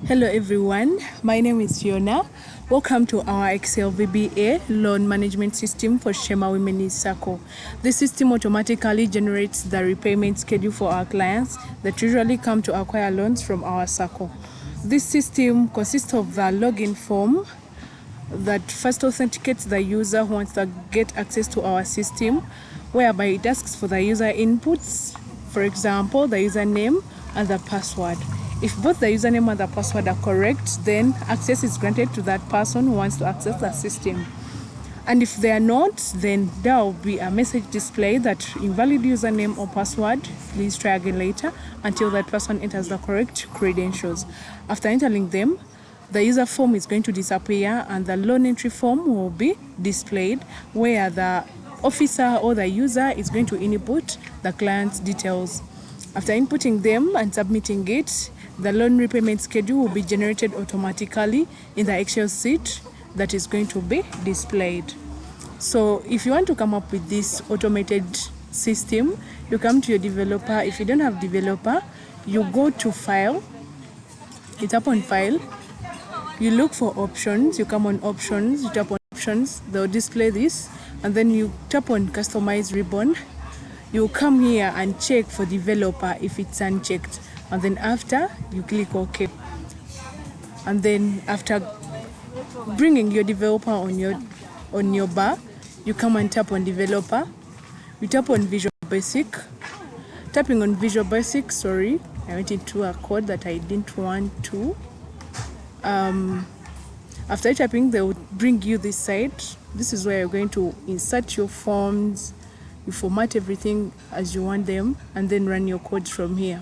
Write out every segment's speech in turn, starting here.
Hello everyone, my name is Fiona. Welcome to our Excel VBA loan management system for Sheema Women in SACCO. This system automatically generates the repayment schedule for our clients that usually come to acquire loans from our SACCO. This system consists of the login form that first authenticates the user who wants to get access to our system, whereby it asks for the user inputs, for example, the username and the password. If both the username and the password are correct, then access is granted to that person who wants to access the system. And if they are not, then there will be a message display that invalid username or password, please try again later, until that person enters the correct credentials. After entering them, the user form is going to disappear and the loan entry form will be displayed, where the officer or the user is going to input the client's details. After inputting them and submitting it, the loan repayment schedule will be generated automatically in the Excel sheet that is going to be displayed. So if you want to come up with this automated system, you come to your developer. If you don't have developer, you go to file, you tap on file, you look for options, you come on options, you tap on options, they'll display this, and then you tap on customize ribbon. You come here and check for developer if it's unchecked, and then after you click OK. And then after bringing your developer on your bar, you come and tap on developer. You tap on Visual Basic. Tapping on Visual Basic, sorry, I went into a code that I didn't want to. After tapping, they will bring you this side. This is where you're going to insert your forms. You format everything as you want them, and then run your codes from here.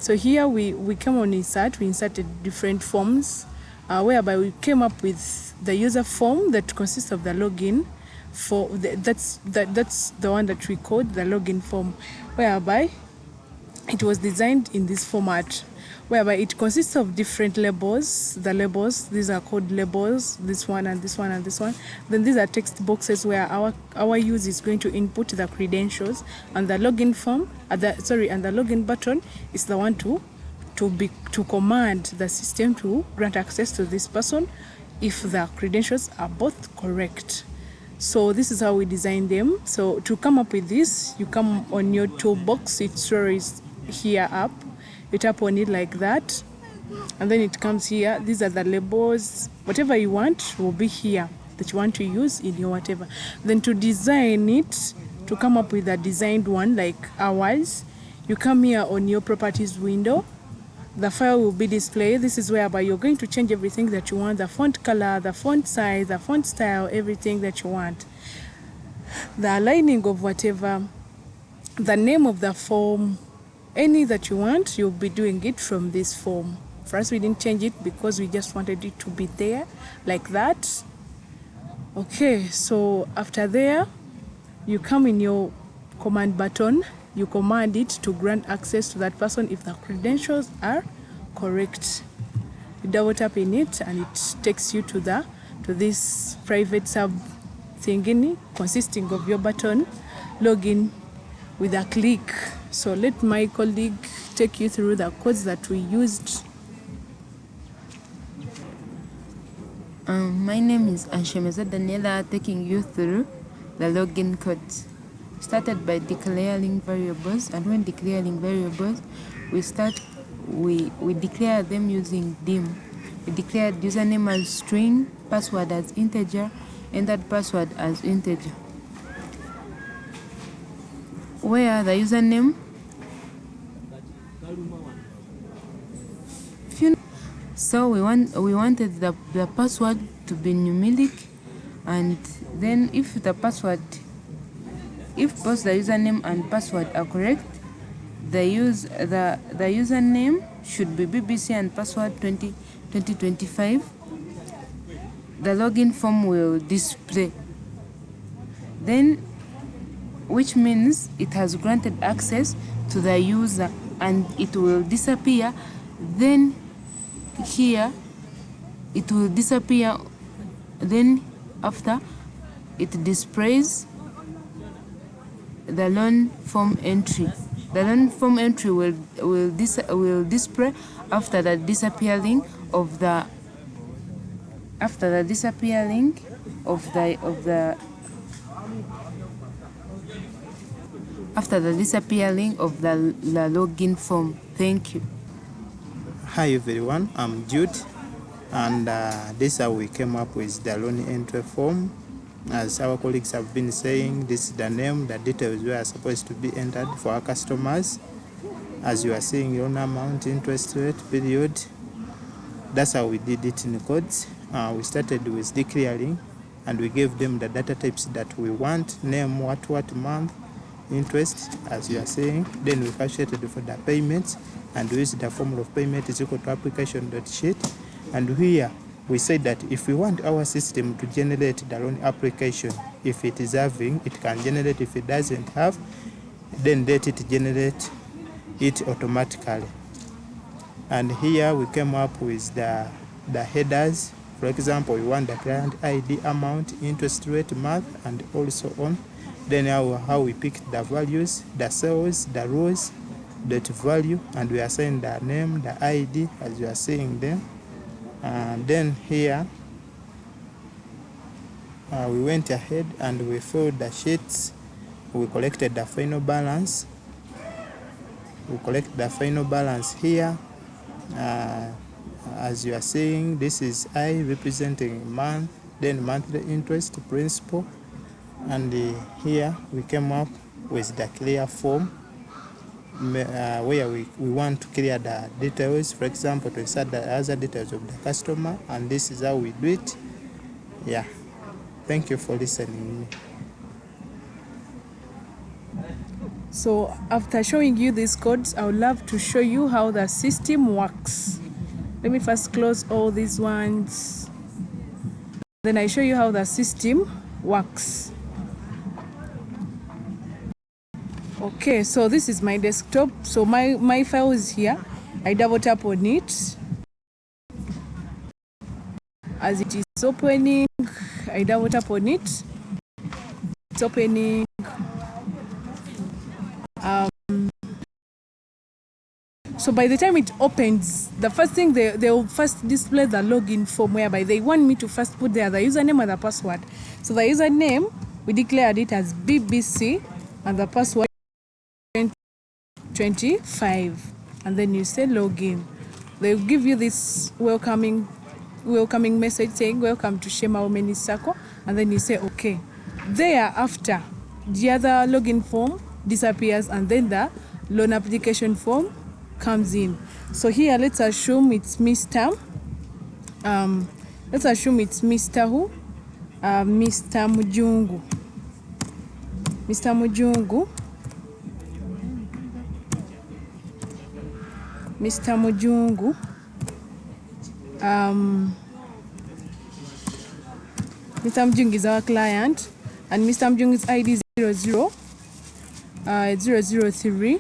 So here we come on insert. We inserted different forms, whereby we came up with the user form that consists of the login. That's the one that we called the login form, whereby it was designed in this format, whereby it consists of different labels. The labels, these are called labels, this one and this one and this one. Then these are text boxes where our user is going to input the credentials, and the login form, and the login button is the one to command the system to grant access to this person if the credentials are both correct. So this is how we design them. So to come up with this, you come on your toolbox, it shows here up, you tap on it like that, and then it comes here. These are the labels. Whatever you want will be here that you want to use in your whatever. Then to design it, to come up with a designed one like ours, you come here on your properties window. The file will be displayed. This is whereby you're going to change everything that you want: the font color, the font size, the font style, everything that you want, the aligning of whatever, the name of the form, any that you want, you'll be doing it from this form. For us, we didn't change it because we just wanted it to be there like that. Okay, so after there, you come in your command button, you command it to grant access to that person if the credentials are correct. You double tap in it and it takes you to this private sub thingy consisting of your button, login with a click. So let my colleague take you through the codes that we used. My name is Sheema Daniela, taking you through the login codes. Started by declaring variables, and when declaring variables, we declare them using dim. We declared username as string, password as integer, and that password as integer. Where the username, so we wanted the password to be numeric, and then if both the username and password are correct, the username should be BBC and password 2025. The login form will display, then, which means it has granted access to the user, and it will disappear. Then here it will disappear. Then after, it displays the loan form entry. The loan form entry will display after the disappearing of the login form. Thank you. Hi everyone, I'm Jude, and this is how we came up with the loan entry form. As our colleagues have been saying, this is the name, the details we are supposed to be entered for our customers. As you are seeing, loan amount, interest rate, period. That's how we did it in the codes. We started with declaring, and we gave them the data types that we want, name, what month, interest, as you are saying. Then we calculated for the payments, and we used the formula of payment is equal to application.sheet. And here we said that if we want our system to generate the loan application, if it is having, it can generate. If it doesn't have, then let it generate it automatically. And here we came up with the headers. For example, we want the client ID, amount, interest rate, month, and also on. Then how we picked the values, the cells, the rows, date value, and we assign the name, the ID, as you are seeing them. And then here we went ahead and we filled the sheets. We collected the final balance. We collect the final balance here. As you are seeing, this is I representing month, then monthly interest, principal. And here we came up with the clear form where we want to clear the details, for example, to insert the other details of the customer, and this is how we do it. Yeah, thank you for listening. So after showing you these codes, I would love to show you how the system works. Let me first close all these ones. Then I show you how the system works. Okay, so this is my desktop. So my file is here. I double tap on it. As it is opening, I double tap on it. It's opening. So by the time it opens, the first thing they will first display the login form, whereby they want me to first put there the username and the password. So the username, we declared it as BBC, and the password 25, and then you say login. They will give you this welcoming message saying welcome to Sheema SACCO, and then you say okay. Thereafter, the other login form disappears, and then the loan application form comes in. So here let's assume it's Mr. Let's assume it's Mr. who? Mr. Mujungu. Mr. Mujungu. Mr. Mujungu. Mr. Mujungu is our client, and Mr. Mujungu's ID is 003,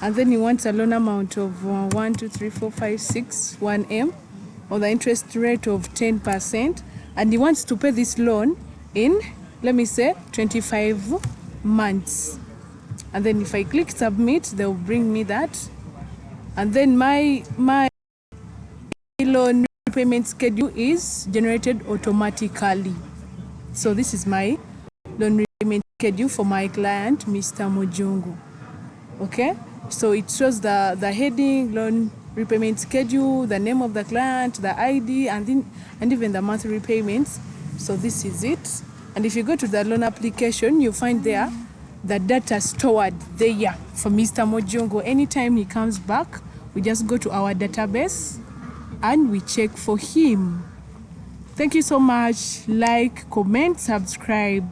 and then he wants a loan amount of 1M, or the interest rate of 10%, and he wants to pay this loan in, let me say, 25 months. And then if I click submit, they'll bring me that. And then my loan repayment schedule is generated automatically. So this is my loan repayment schedule for my client, Mr. Mujungu. Okay, so it shows the heading, loan repayment schedule, the name of the client, the ID, and even the monthly repayments. So this is it. And if you go to the loan application, you find there the data stored there for Mr. Mujungu. Anytime he comes back, we just go to our database and we check for him. Thank you so much. Like, comment, subscribe.